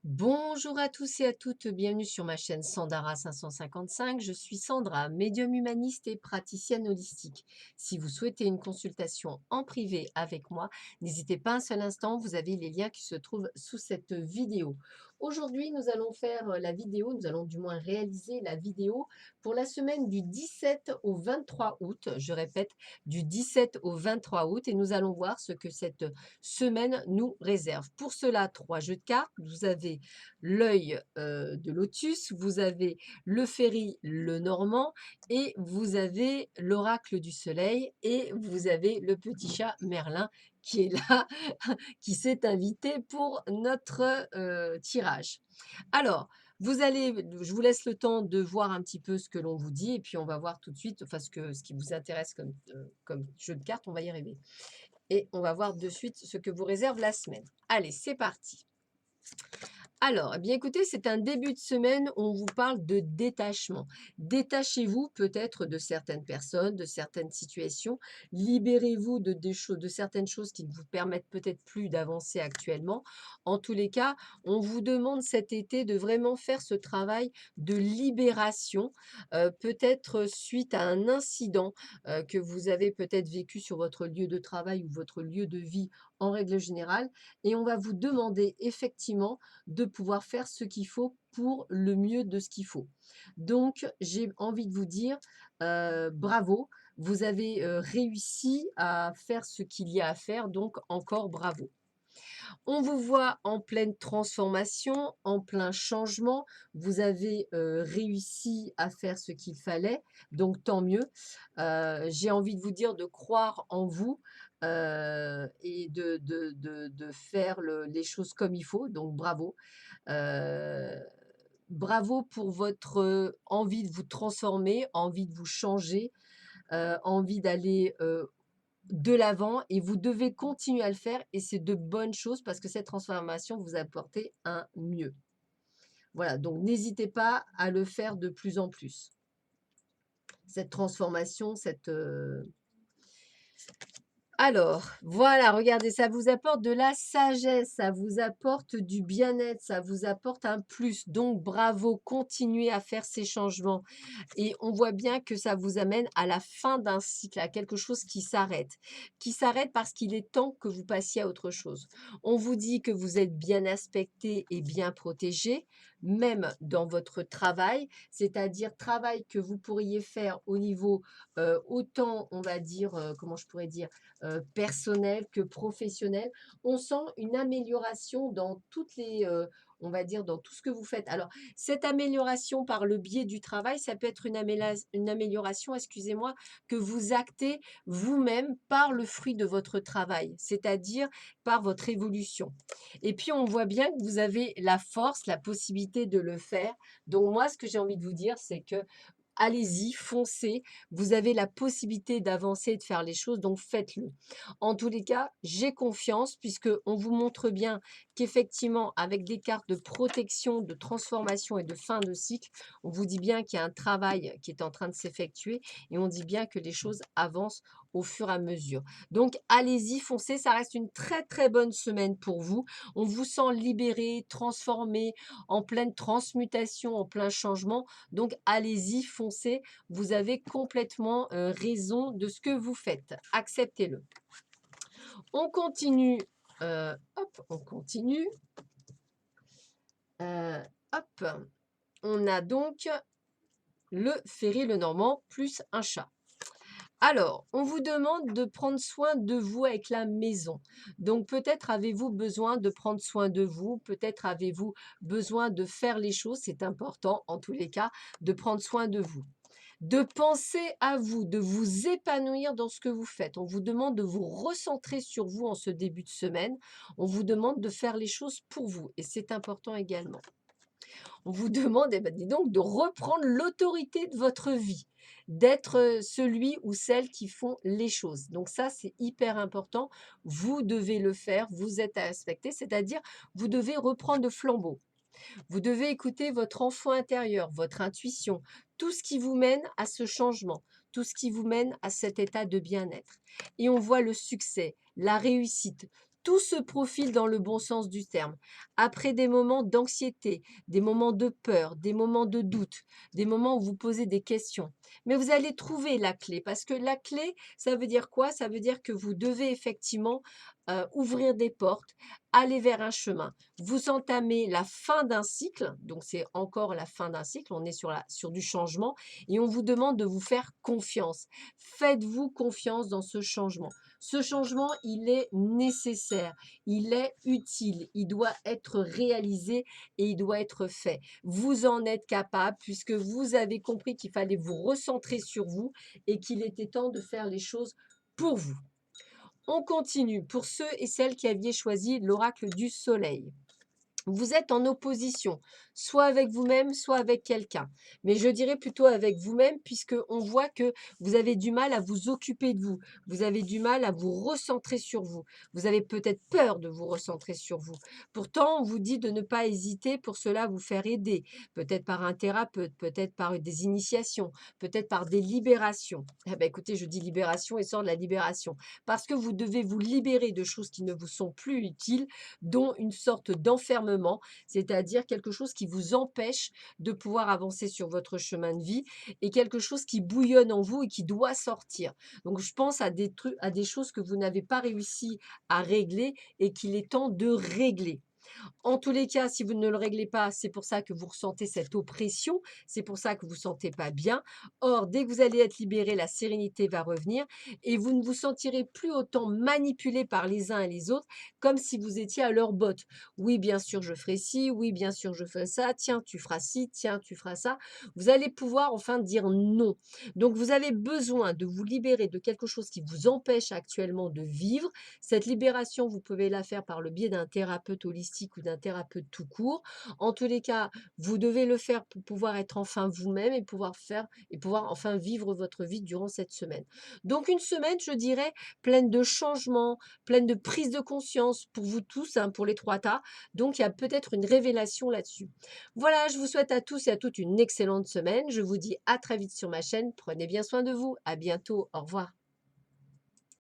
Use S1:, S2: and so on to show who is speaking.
S1: Bonjour à tous et à toutes, bienvenue sur ma chaîne Sandara 555. Je suis Sandra, médium humaniste et praticienne holistique. Si vous souhaitez une consultation en privé avec moi, n'hésitez pas un seul instant, vous avez les liens qui se trouvent sous cette vidéo. Aujourd'hui, nous allons faire la vidéo, nous allons du moins réaliser la vidéo pour la semaine du 17 au 23 août. Je répète, du 17 au 23 août et nous allons voir ce que cette semaine nous réserve. Pour cela, 3 jeux de cartes. Vous avez l'œil de Lotus, vous avez le Ferry, le Normand, et vous avez l'oracle du soleil, et vous avez le petit chat Merlin qui est là, qui s'est invité pour notre tirage. Alors, je vous laisse le temps de voir un petit peu ce que l'on vous dit, et puis on va voir tout de suite, enfin ce qui vous intéresse comme jeu de cartes, on va y arriver. Et on va voir de suite ce que vous réserve la semaine. Allez, c'est parti. Alors, eh bien écoutez, c'est un début de semaine où on vous parle de détachement. Détachez-vous peut-être de certaines personnes, de certaines situations. Libérez-vous de certaines choses qui ne vous permettent peut-être plus d'avancer actuellement. En tous les cas, on vous demande cet été de vraiment faire ce travail de libération, peut-être suite à un incident que vous avez peut-être vécu sur votre lieu de travail ou votre lieu de vie en règle générale. Et on va vous demander effectivement de pouvoir faire ce qu'il faut pour le mieux de ce qu'il faut. Donc, j'ai envie de vous dire, bravo, vous avez réussi à faire ce qu'il y a à faire, donc encore bravo. On vous voit en pleine transformation, en plein changement. Vous avez réussi à faire ce qu'il fallait, donc tant mieux. J'ai envie de vous dire de croire en vous et de faire les choses comme il faut, donc bravo. Heu, bravo pour votre envie de vous transformer, envie de vous changer, envie d'aller de l'avant, et vous devez continuer à le faire, et c'est de bonnes choses parce que cette transformation vous apporter un mieux. Voilà, donc n'hésitez pas à le faire de plus en plus. Cette transformation, alors, voilà, regardez, ça vous apporte de la sagesse, ça vous apporte du bien-être, ça vous apporte un plus. Donc bravo, continuez à faire ces changements. Et on voit bien que ça vous amène à la fin d'un cycle, à quelque chose qui s'arrête parce qu'il est temps que vous passiez à autre chose. On vous dit que vous êtes bien aspecté et bien protégé, même dans votre travail, c'est-à-dire travail que vous pourriez faire au niveau autant, on va dire, comment je pourrais dire, personnel que professionnel. On sent une amélioration dans toutes les, on va dire, dans tout ce que vous faites. Alors, cette amélioration par le biais du travail, ça peut être une amélioration, excusez-moi, que vous actez vous-même par le fruit de votre travail, c'est-à-dire par votre évolution. Et puis, on voit bien que vous avez la force, la possibilité de le faire. Donc, moi, ce que j'ai envie de vous dire, c'est que allez-y, foncez. Vous avez la possibilité d'avancer et de faire les choses, donc faites-le. En tous les cas, j'ai confiance puisque on vous montre bien qu'effectivement, avec des cartes de protection, de transformation et de fin de cycle, on vous dit bien qu'il y a un travail qui est en train de s'effectuer, et on dit bien que les choses avancent au fur et à mesure. Donc, allez-y, foncez. Ça reste une très, très bonne semaine pour vous. On vous sent libéré, transformé, en pleine transmutation, en plein changement. Donc, allez-y, foncez. Vous avez complètement raison de ce que vous faites. Acceptez-le. On continue. Hop, on continue. Euh, hop, on a donc le ferry, le normand, plus un chat. Alors, on vous demande de prendre soin de vous avec la maison. Donc, peut-être avez-vous besoin de prendre soin de vous, peut-être avez-vous besoin de faire les choses, c'est important en tous les cas, de prendre soin de vous. De penser à vous, de vous épanouir dans ce que vous faites. On vous demande de vous recentrer sur vous en ce début de semaine. On vous demande de faire les choses pour vous, et c'est important également. On vous demande, eh ben, dis donc, de reprendre l'autorité de votre vie, d'être celui ou celle qui font les choses. Donc ça, c'est hyper important. Vous devez le faire, vous êtes à respecter, c'est-à-dire vous devez reprendre le flambeau. Vous devez écouter votre enfant intérieur, votre intuition, tout ce qui vous mène à ce changement, tout ce qui vous mène à cet état de bien-être. Et on voit le succès, la réussite, Tout se profile dans le bon sens du terme. Après des moments d'anxiété, des moments de peur, des moments de doute, des moments où vous posez des questions. Mais vous allez trouver la clé parce que la clé, ça veut dire quoi? Ça veut dire que vous devez effectivement ouvrir des portes, aller vers un chemin. Vous entamez la fin d'un cycle, donc c'est encore la fin d'un cycle, on est sur du changement et on vous demande de vous faire confiance. Faites-vous confiance dans ce changement. Ce changement, il est nécessaire, il est utile, il doit être réalisé et il doit être fait. Vous en êtes capable puisque vous avez compris qu'il fallait vous recentrer sur vous et qu'il était temps de faire les choses pour vous. On continue pour ceux et celles qui aviez choisi l'oracle du soleil. Vous êtes en opposition, soit avec vous-même, soit avec quelqu'un. Mais je dirais plutôt avec vous-même, puisqu'on voit que vous avez du mal à vous occuper de vous. Vous avez du mal à vous recentrer sur vous. Vous avez peut-être peur de vous recentrer sur vous. Pourtant, on vous dit de ne pas hésiter pour cela vous faire aider. Peut-être par un thérapeute, peut-être par des initiations, peut-être par des libérations. Eh ben, écoutez, je dis libération et sort de la libération. Parce que vous devez vous libérer de choses qui ne vous sont plus utiles, dont une sorte d'enfermement, c'est-à-dire quelque chose qui vous empêche de pouvoir avancer sur votre chemin de vie et quelque chose qui bouillonne en vous et qui doit sortir. Donc je pense à des trucs, à des choses que vous n'avez pas réussi à régler et qu'il est temps de régler. En tous les cas, si vous ne le réglez pas, c'est pour ça que vous ressentez cette oppression, c'est pour ça que vous ne vous sentez pas bien. Or, dès que vous allez être libéré, la sérénité va revenir et vous ne vous sentirez plus autant manipulé par les uns et les autres comme si vous étiez à leur botte. Oui, bien sûr, je ferai ci, oui, bien sûr, je ferai ça, tiens, tu feras ci, tiens, tu feras ça. Vous allez pouvoir enfin dire non. Donc, vous avez besoin de vous libérer de quelque chose qui vous empêche actuellement de vivre. Cette libération, vous pouvez la faire par le biais d'un thérapeute holistique ou d'un thérapeute tout court. En tous les cas, vous devez le faire pour pouvoir être enfin vous-même et pouvoir enfin vivre votre vie durant cette semaine. Donc une semaine, je dirais, pleine de changements, pleine de prise de conscience pour vous tous, hein, pour les trois tas. Donc il y a peut-être une révélation là-dessus. Voilà, je vous souhaite à tous et à toutes une excellente semaine. Je vous dis à très vite sur ma chaîne. Prenez bien soin de vous. À bientôt. Au revoir.